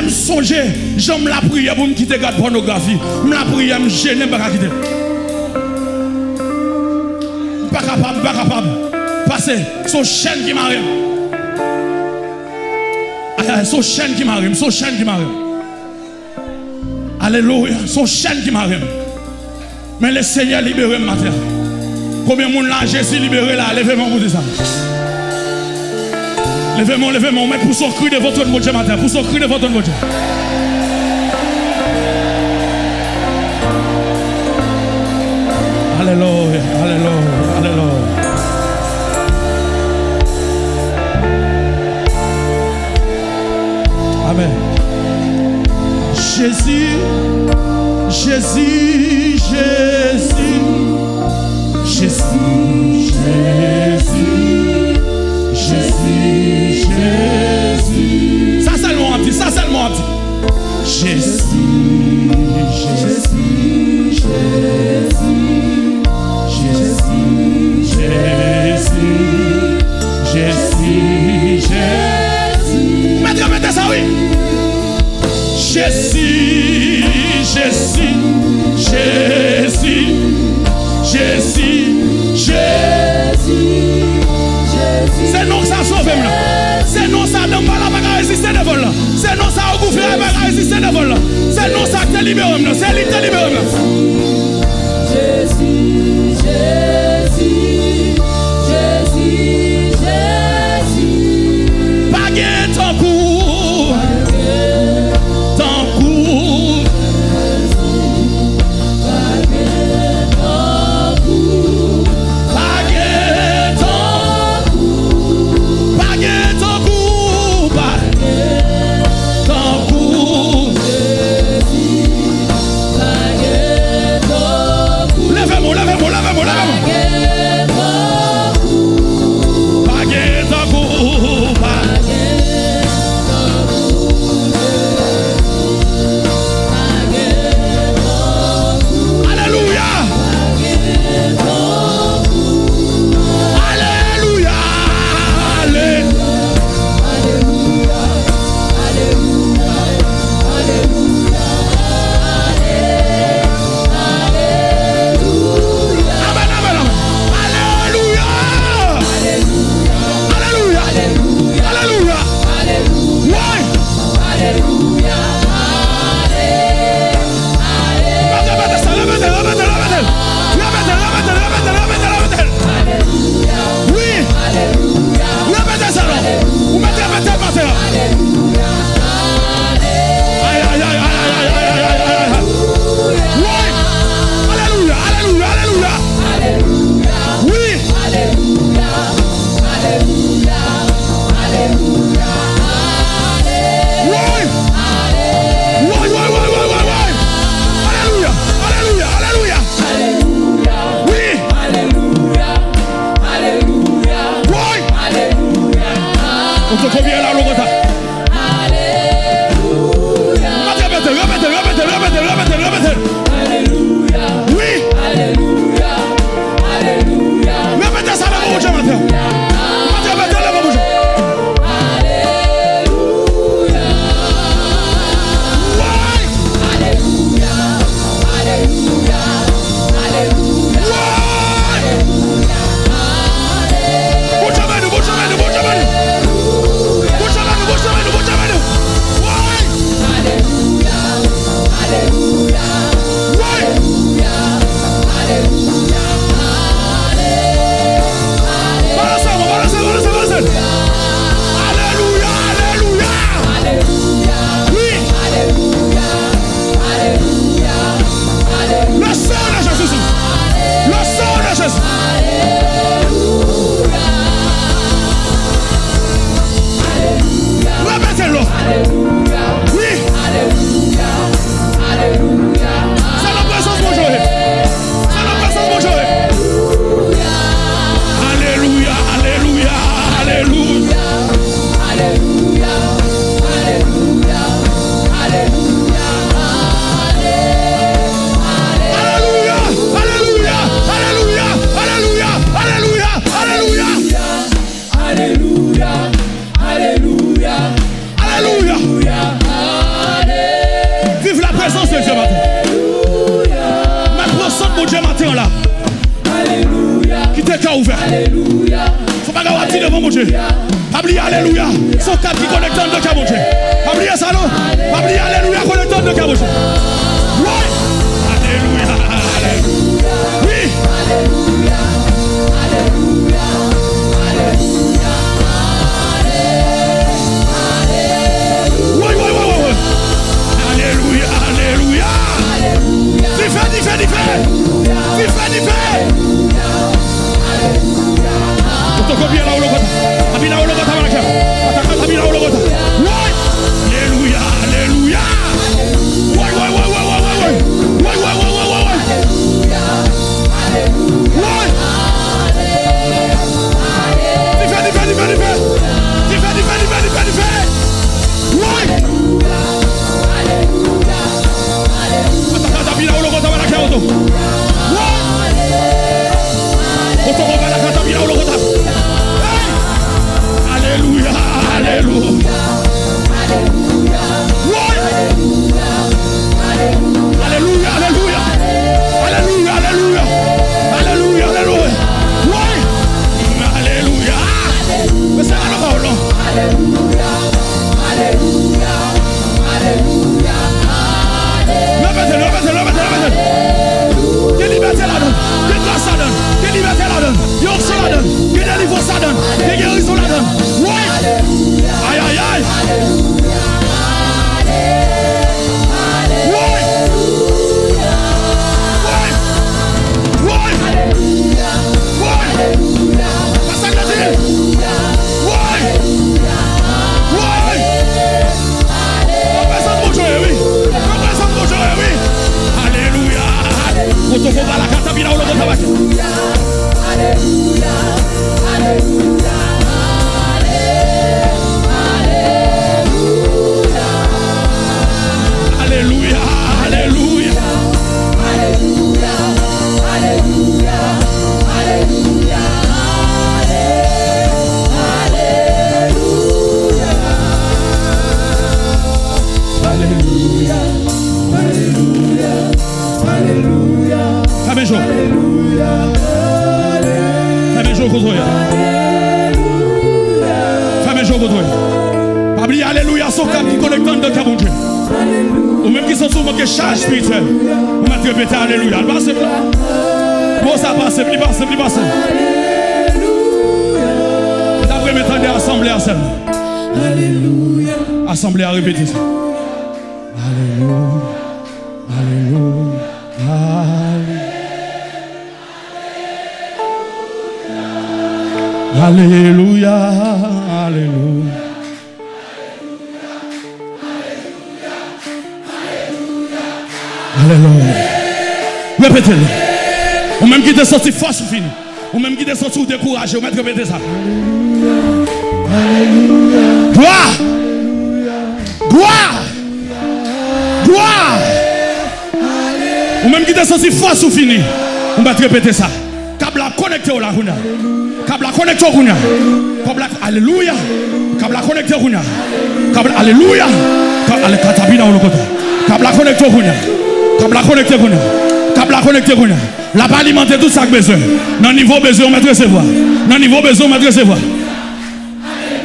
me songer, j'aime la prière pour me quitter la pornographie. Je la prière, me gêner, pas quitter. Pas capable. Passer, son chaîne qui m'arrive. Son chaîne qui m'arrive, son chaîne qui m'arrive. Alléluia, son chaîne qui m'arrive. Mais le Seigneur libère ma terre. Combien de monde là, Jésus libéré là, levez-moi pour dire ça. Levez-moi, mais pour son cri de votre Dieu matin, pour son cri de votre Dieu. Alléluia, alléluia, alléluia. Amen. Jésus, Jésus, Jésus, Jésus, Jésus, Jésus, Jésus. Ça seulement un petit, ça seulement un petit. Jésus, Jésus, Jésus, Jésus, Jésus, Jésus, Jésus. Mettez ça, oui. Jésus, Jésus, Jésus, Jésus, Jésus. C'est non ça sauve là. C'est non ça donne pas la bagarre résister devant là. C'est non ça au gouvernement la bagarre résister devant là. C'est non ça te libère là. C'est lui te libère là. Jésus, Jésus, Jésus, Jésus. Pas gain ton cours. Ton cours. Pas gain ton cours. Pas gain ton cours. Pas gain ton cours. Pas gain ton cours. Pas gain ton ouvert. Faut pas garantir devant mon Dieu. Pas oublier alléluia. Son cap qui connecte en deux cas, mon Dieu. Pas oublier ça, non? Pas oublier alléluia, connecte en deux cas, mon Dieu. Oui. Alléluia. Oui. Alléluia. Alléluia. Oui, oui, oui, oui. Alléluia, alléluia. Diffère. Alléluia, alléluia. Ouais. Alléluia, son cap qui connecte dans le cas, mon Dieu. Ou même qui sont souvent que charge spirituelle. Vous mettez répéter Alléluia. Bon, ça passe, il passe. D'après m'étendre assemblée à celle. Alléluia. Assemblée à répéter ça. Alléluia. Alléluia. Alléluia. Répétez-le. Ou même qui te sorti force ou fini. Ou même qui te sorti ou découragé. Ou même répétez ça. Alléluia. Gloire. Ou même qui te sorti force ou fini. On va répéter ça. Kabla connecté au la runa. Kabla connecté au runa. Alléluia. Kabla connecté au runa. Alléluia. Kabla katabina au lokota. Kabla connecté au runa. Kabla connecté runa. Kabla connecté runa. La pas alimenter tout ça besoin. Dans niveau besoin on va recevoir. Dans niveau besoin on va recevoir.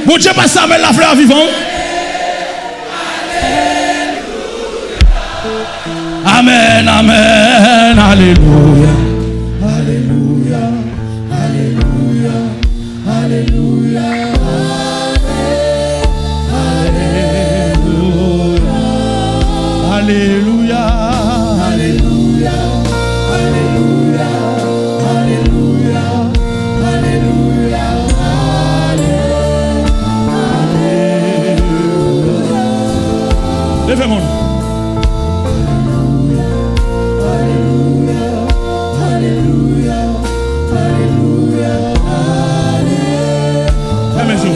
Bon Dieu passe avec la fleur vivante. Amen, amen, alléluia. Alléluia, alléluia, alléluia. Alléluia, alléluia, alléluia, alléluia, alléluia, alléluia, alléluia. Levez-moi. Fermez-vous.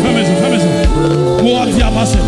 Pour à passer.